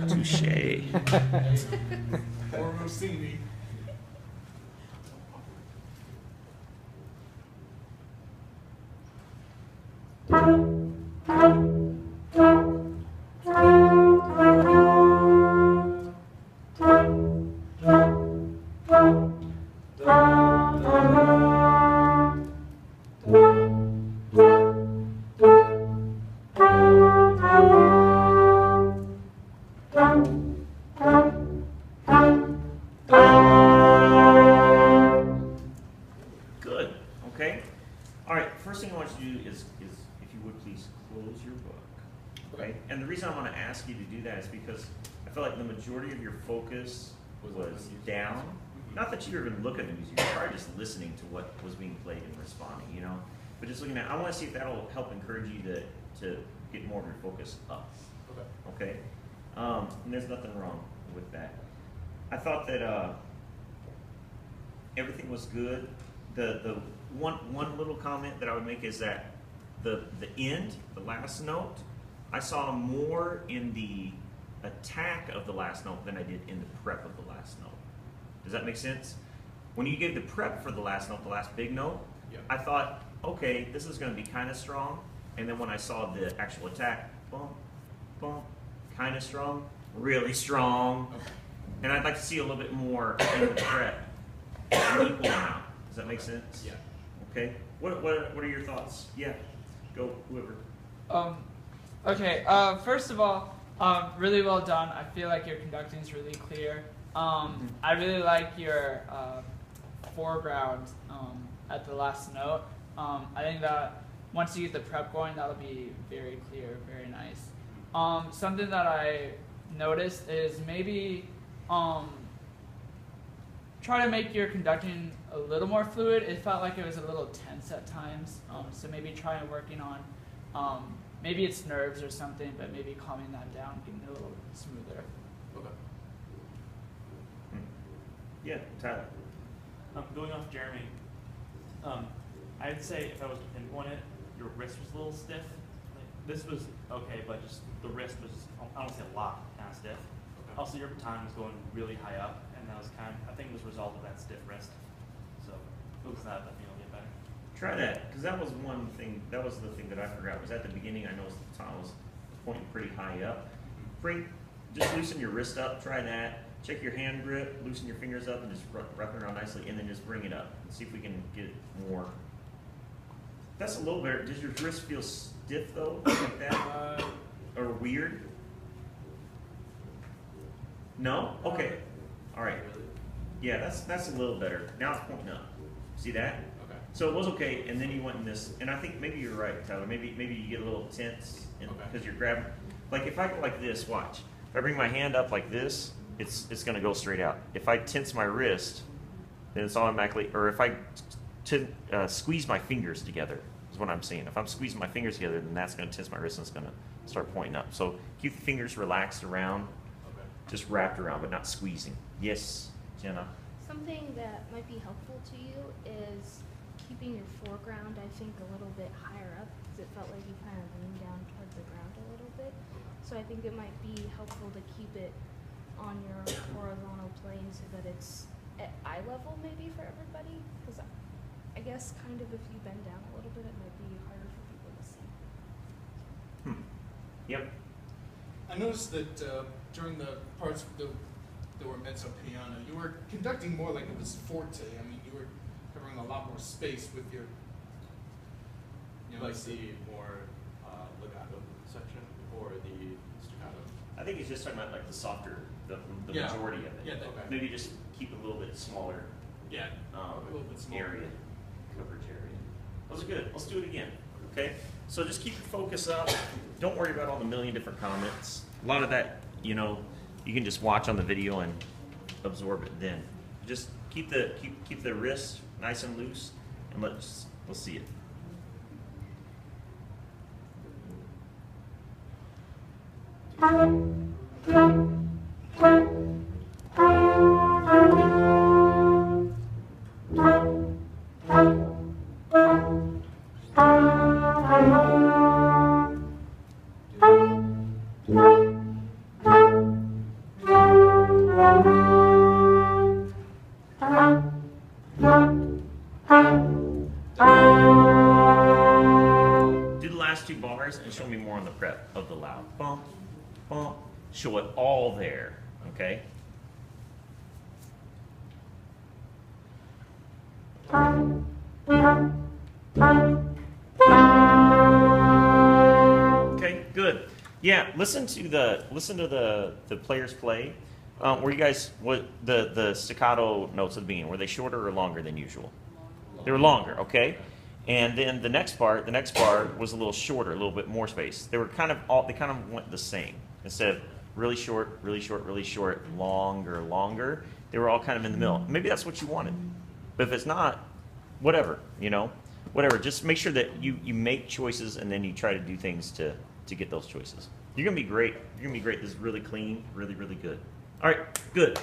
Touche. Or Rossini. Good. Okay. All right. First thing I want you to do is if you would please close your book. Okay. And the reason I want to ask you to do that is because I feel like the majority of your focus was down. Not that you were even looking at the music, you were probably just listening to what was being played and responding, you know? But just looking at, I want to see if that'll help encourage you to get more of your focus up. Okay? And there's nothing wrong with that. I thought that everything was good. The one little comment that I would make is that the end, the last note, I saw more in the attack of the last note than I did in the prep of the last note. Does that make sense? When you gave the prep for the last note, the last big note, Yep. I thought, okay, this is going to be kind of strong. And then when I saw the actual attack, boom, boom, kind of strong, really strong. Okay. And I'd like to see a little bit more in the prep, an equal amount. Does that make sense? Yeah. Okay. What are your thoughts? Yeah. Go, whoever. Okay. First of all, really well done. I feel like your conducting is really clear. I really like your foreground at the last note. I think that once you get the prep going, that'll be very clear, very nice. Something that I noticed is maybe try to make your conducting a little more fluid. It felt like it was a little tense at times. So maybe try working on maybe it's nerves or something, but maybe calming that down, getting it a little smoother. Okay. Yeah, Tyler. Going off Jeremy, I'd say if I was to pinpoint it, your wrist was a little stiff. Like, this was okay, but just the wrist was, I don't say a lot, kind of stiff. Okay. Also, your baton was going really high up, and that was I think it was a result of that stiff wrist. So, focus on that, I think it'll get better. Try that, because that was one thing, that was the thing that I forgot, was at the beginning I noticed the baton was pointing pretty high up. Just loosen your wrist up, try that. Check your hand grip, loosen your fingers up, and just wrap it around nicely, and then just bring it up. And see if we can get it more. That's a little better. Does your wrist feel stiff though, like that? Or weird? No? Okay. All right. Yeah, that's a little better. Now it's pointing up. See that? Okay. So it was okay, and then you went in this, and I think maybe you're right, Tyler. Maybe you get a little tense because you're grabbing. Like if I go like this, watch. If I bring my hand up like this, it's going to go straight out. If I tense my wrist, then it's automatically. Or if I squeeze my fingers together, is what I'm saying. If I'm squeezing my fingers together, then that's going to tense my wrist and it's going to start pointing up. So keep the fingers relaxed around, Okay. just wrapped around, but not squeezing. Yes, Jenna. Something that might be helpful to you is keeping your foreground, I think, a little bit higher up, because it felt like you kind of leaned down towards the ground a little bit. So I think it might be helpful to keep it on your horizontal plane so that it's at eye level maybe for everybody, because I guess kind of if you bend down a little bit, it might be harder for people to see. Yep. I noticed that during the parts that were mezzo piano, you were conducting more like it was forte. I mean, you were covering a lot more space with your. You know, Like the more legato section or the staccato? I think he's just talking about like the softer, the Yeah. majority of it. Yeah, Okay. Maybe just keep it a little bit smaller Yeah. A little bit smaller. area, coverage area. Those are good. Let's do it again. Okay? So just keep your focus up. Don't worry about all the million different comments. A lot of that, you know, you can just watch on the video and absorb it then. Just keep the wrist nice and loose, and let's see it. of the loud bump, bump. Show it all there, okay? Okay, good. Yeah, listen to the players play. Were you guys what the staccato notes at the beginning? Were they shorter or longer than usual? They were longer, okay. And then the next part was a little shorter, a little bit more space. They kind of went the same. Instead of really short, really short, really short, longer, longer, they were all kind of in the middle. Maybe that's what you wanted. But if it's not, whatever, whatever. Just make sure that you make choices and then you try to do things to get those choices. You're gonna be great. You're gonna be great. This is really clean, really, really good. All right, good.